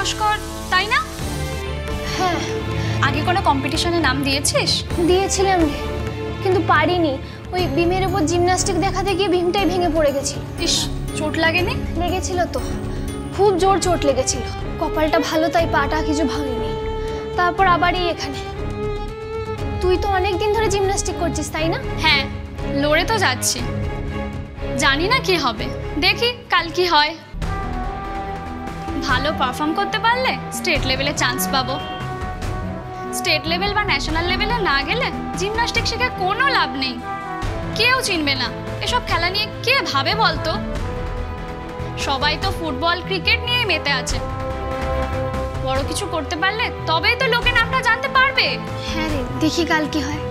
নস্কর, তাই না? হ্যাঁ। আগে কোনো কম্পিটিশনে নাম দিয়েছিস? দিয়েছিলাম রে, কিন্তু পারিনি। ওই বিমের উপর জিমন্যাস্টিক দেখাতে গিয়ে বিমটাই ভেঙে পড়ে গেছিল। ইস, চোট লাগেনি? লেগেছিল তো, খুব জোর চোট লেগেছিল। কপালটা ভালো, তাই পাটা কিছু ভাঙেনি। তারপর আবারই এখানে। তুই তো অনেক দিন ধরে জিমন্যাস্টিক করছিস, তাই না? হ্যাঁ, লড়ে তো যাচ্ছি। জানি না কি হবে, দেখি কাল কি হয়। ভালো পারফর্ম করতে পারলে স্টেট লেভেলে চান্স পাবো। স্টেট লেভেল বা ন্যাশনাল লেভেলে না গেলে জিমন্যাস্টিক শিখে কোনো লাভ নেই। কেউ চিনবে না। এসব খেলা নিয়ে কে ভাবে বলতো? সবাই তো ফুটবল ক্রিকেট নিয়েই মেতে আছে। বড় কিছু করতে পারলে তবেই তো লোকে নামটা জানতে পারবে। হ্যাঁ রে, দেখি কাল কি হয়।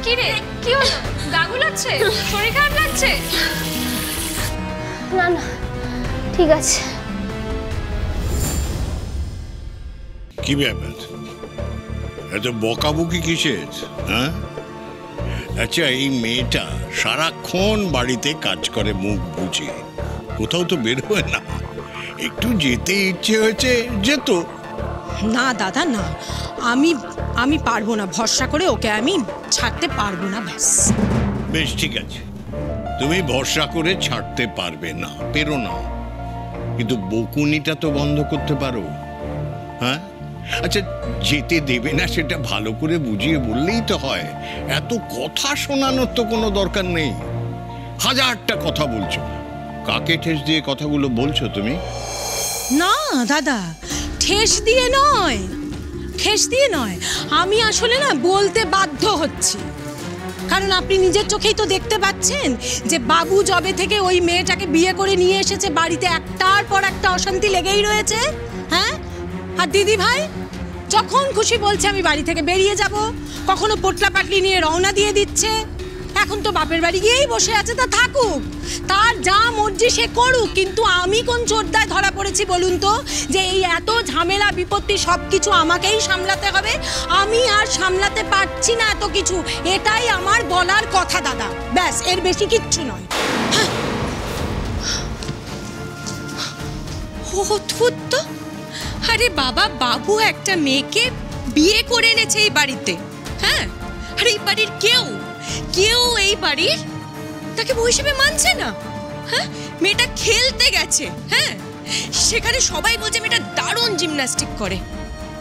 কি রে, কি হলো? গা গুলাচ্ছে? শরীর খারাপ লাগছে? না না, ঠিক আছে। কি ব্যাপার, এত বকাবকি কিসের? হ্যাঁ, আচ্ছা, এই মেয়েটা সারাক্ষণ বাড়িতে কাজ করে মুখ বুঝে, কোথাও তো বের হয় না। একটু যেতে ইচ্ছে হয়েছে, যেত। না দাদা না, আমি আমি পারবো না। ভরসা করে ওকে আমি ছাড়তে পারবো না। ব্যাস বেশ, ঠিক আছে, তুমি ভরসা করে ছাড়তে পারবে না, পেরো না, কিন্তু বকুনিটা তো বন্ধ করতে পারো। হ্যাঁ, আচ্ছা, যেতে দেবে না সেটা ভালো করে বুঝিয়ে বললেই তো হয়। এত কথা শোনানোর তো কোনো দরকার নেই। হাজারটা কথা বলছো, কাকে ঠেস দিয়ে কথাগুলো বলছো তুমি? না দাদা, ঠেস দিয়ে নয়, ঠেস দিয়ে নয়। আমি আসলে না বলতে বাধ্য হচ্ছি, কারণ আপনি নিজের চোখেই তো দেখতে পাচ্ছেন যে বাবু জবে থেকে ওই মেয়েটাকে বিয়ে করে নিয়ে এসেছে, বাড়িতে একটার পর একটা অশান্তি লেগেই রয়েছে। হ্যাঁ, আর দিদি ভাই যখন খুশি বলছে আমি বাড়ি থেকে বেরিয়ে যাব, কখনো পোটলা পাটলি নিয়ে রওনা দিয়ে দিচ্ছে। এখন তো বাপের বাড়ি গিয়েই বসে আছে, তা থাকুক, তার যা মর্জি সে করুক। কিন্তু আমি কোন চোরদায় ধরা পড়েছি বলুন তো, যে এই এত ঝামেলা বিপত্তি সব কিছু আমাকেই সামলাতে হবে? আমি আর সামলাতে পারছি না এত কিছু, এটাই আমার বলার কথা দাদা। ব্যাস, এর বেশি কিচ্ছু নয়। অদ্ভুত তো। আরে বাবা, বাবু একটা মেয়েকে বিয়ে করে এনেছে এই বাড়িতে। হ্যাঁ, আর এই বাড়ির কেউ এই বাড়ির তাকে বউ হিসেবে মানছে না। হ্যাঁ, মেয়েটা খেলতে গেছে, হ্যাঁ, সেখানে সবাই বলছে মেয়েটা দারুণ জিমন্যাস্টিক করে,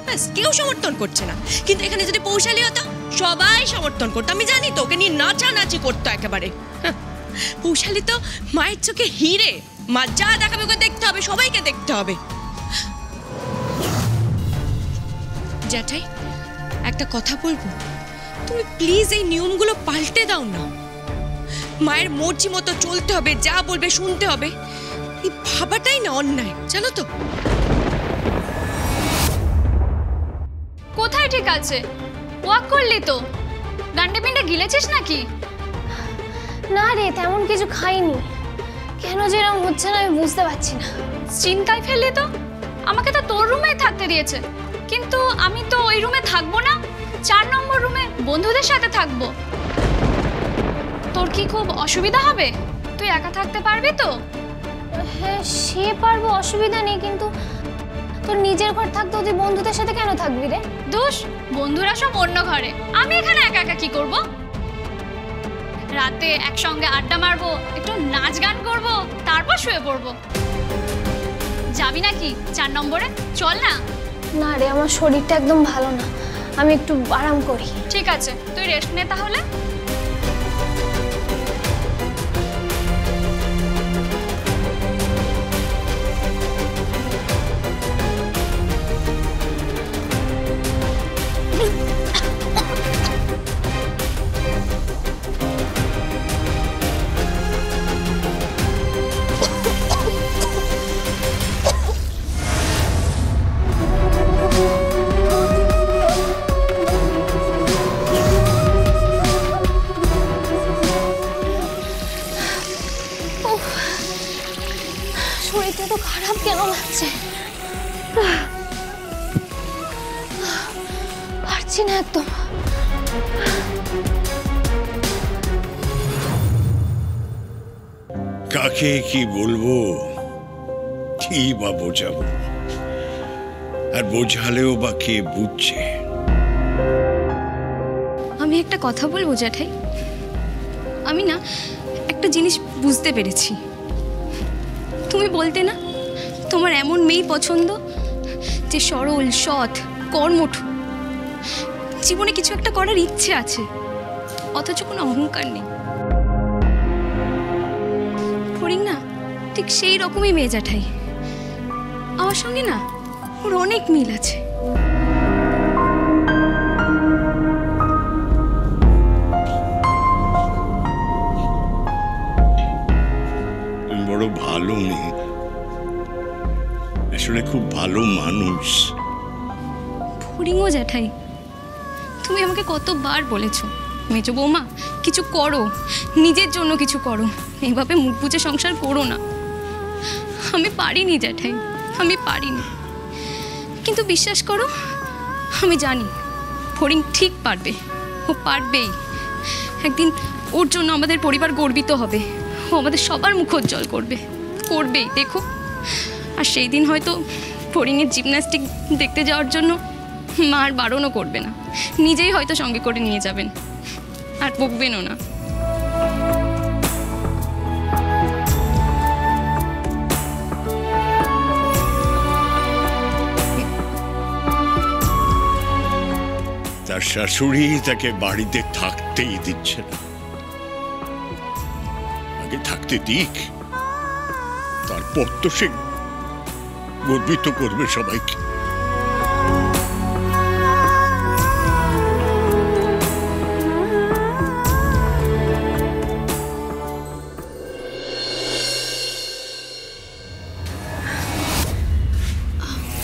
ব্যাস কেউ সমর্থন করছে না। কিন্তু এখানে যদি পৌশালী হতো সবাই সমর্থন করতো। আমি জানি তো, ওকে নিয়ে নাচানাচি করতো একেবারে। পৌশালী তো মায়ের চোখে হিরে, মা যা দেখাবে ওকে দেখতে হবে, সবাইকে দেখতে হবে। জ্যাঠাই, একটা কথা বলবো, তুমি প্লিজ এই নিয়মগুলো পাল্টে দাও না। মায়ের মর্জি মতো চলতে হবে, যা বলবে শুনতে হবে, এই ভাবাটাই না অন্যায়, জানো তো? কোথায় ঠিক আছে? ওয়াক করলি তো? ডান্ডে পিন্ডে গিলেছিস নাকি? না রে, তেমন কিছু খাইনি। কেন যে এরকম হচ্ছে না আমি বুঝতে পারছি না। চিন্তায় ফেললি তো? আমাকে তো তোর রুমেই থাকতে দিয়েছে, কিন্তু আমি তো ওই রুমে থাকবো না, 4 নম্বর রুমে বন্ধুদের সাথে থাকবো। তোর কি খুব অসুবিধা হবে? তুই একা থাকতে পারবি তো? হ্যাঁ, সে পারবো, অসুবিধা নেই, কিন্তু তোর নিজের ঘর থাকতে তুই বন্ধুদের সাথে কেন থাকবি রে? দোষ, বন্ধুরা সব অন্য ঘরে, আমি এখানে একা একা কি করব? রাতে একসঙ্গে আড্ডা মারবো, একটু নাচ গান করবো, তারপর শুয়ে পড়বো। যাবি নাকি 4 নম্বরে? চল না। না রে, আমার শরীরটা একদম ভালো না, আমি একটু আরাম করি। ঠিক আছে, তুই রেস্ট নে তাহলে। শরীরটা তো খারাপ কেন লাগছে, পারছি না একদম। কাকে কি বলবো, কি বা বোঝাবো, আর বোঝালেও বা কে বুঝছে। আমি একটা কথা বলবো জ্যাঠাই, আমি না একটা জিনিস বুঝতে পেরেছি। তুমি বলতে না তোমার এমন মেয়ে পছন্দ যে সরল, সৎ, কর্মঠ, জীবনে কিছু একটা করার ইচ্ছে আছে, অথচ কোনো অহংকার নেই। ফড়িং না ঠিক সেই রকমই মেয়ে জ্যাঠাই। আমার সঙ্গে না ওর অনেক মিল আছে। তুমি বড় ভালো মেয়ে, আসলে খুব ভালো মানুষ। ফড়িংও জ্যাঠাই, তুমি আমাকে কতবার বলেছো মেজো বৌমা কিছু করো, নিজের জন্য কিছু করো, এইভাবে মুখ বুজে সংসার করো না। আমি পারিনি জ্যাঠাই, আমি পারিনি, কিন্তু বিশ্বাস করো আমি জানি ফড়িং ঠিক পারবে, ও পারবেই। একদিন ওর জন্য আমাদের পরিবার গর্বিত হবে, ও আমাদের সবার মুখ উজ্জ্বল করবে, করবেই দেখো। আর সেই দিন হয়তো ফড়িংয়ের জিমন্যাস্টিক দেখতে যাওয়ার জন্য মা আর বারণও করবে না, নিজেই হয়তো সঙ্গে করে নিয়ে যাবেন, আর বকবেনও না। তার শাশুড়ি তাকে বাড়িতে থাকতেই দিচ্ছে না। আগে থাকতে দিক, তারপর তো সে গর্বিত করবে সবাইকে।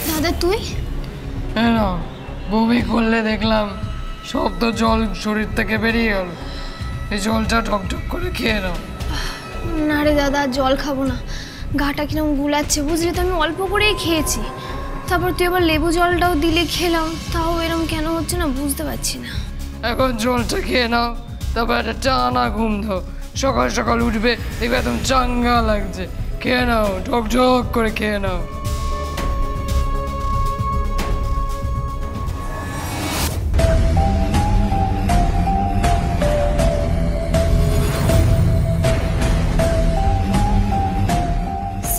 দাদা তুই না, বমি করলে দেখলাম সব তো জল শরীর থেকে বেরিয়ে গেল। এই জলটা টকটক করে খেয়ে নাও। না রে দাদা, জল খাবো না, গাটা কিরম গুলাচ্ছে বুঝলি তো, আমি অল্প করেই খেয়েছি। তারপর তুই আবার লেবু জলটাও দিলে খেলাম, তাও এরম কেন হচ্ছে না বুঝতে পারছি না। এখন জলটা খেয়ে নাও, তারপর একটা টানা ঘুম দাও, সকাল সকাল উঠবে দেখবে একদম চাঙ্গা লাগছে। খেয়ে নাও, ঢকঢক করে খেয়ে নাও।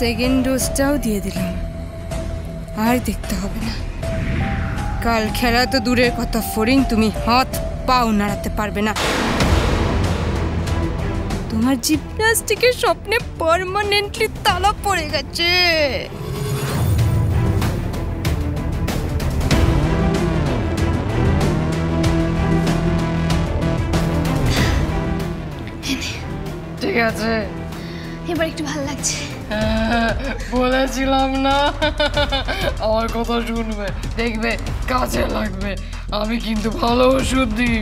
সেকেন্ড ডোজটাও দিয়ে দিলাম, আর দেখতে হবে না। কাল খেলা তো দূরের কথা ফড়িং, তুমি হাত পাও নাড়াতে পারবে না। তোমার জিমন্যাস্টিকের স্বপ্নে পার্মানেন্টলি তালা পড়ে গেছে। ঠিক আছে, এবার একটু ভালো লাগছে। বলেছিলাম না আমার কথা শুনবে, দেখবে কাজে লাগবে। আমি কিন্তু ভালো ওষুধ দিই।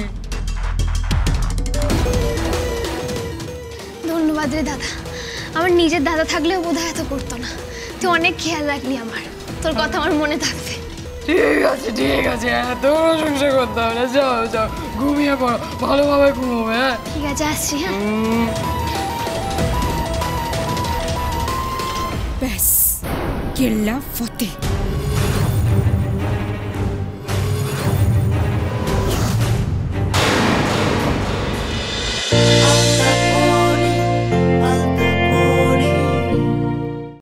ধন্যবাদ রে দাদা, আমার নিজের দাদা থাকলেও বোধহয় এত করতো না। তুই অনেক খেয়াল রাখলি আমার, তোর কথা আমার মনে থাকবে। ঠিক আছে ঠিক আছে, এত প্রশংসা করতে হবে না। যাও যাও, ঘুমিয়ে পড়ো, ভালোভাবে ঘুমোবে। হ্যাঁ ঠিক আছে, আসছি। হ্যাঁ ব্যাস, কেল্লা ফতে।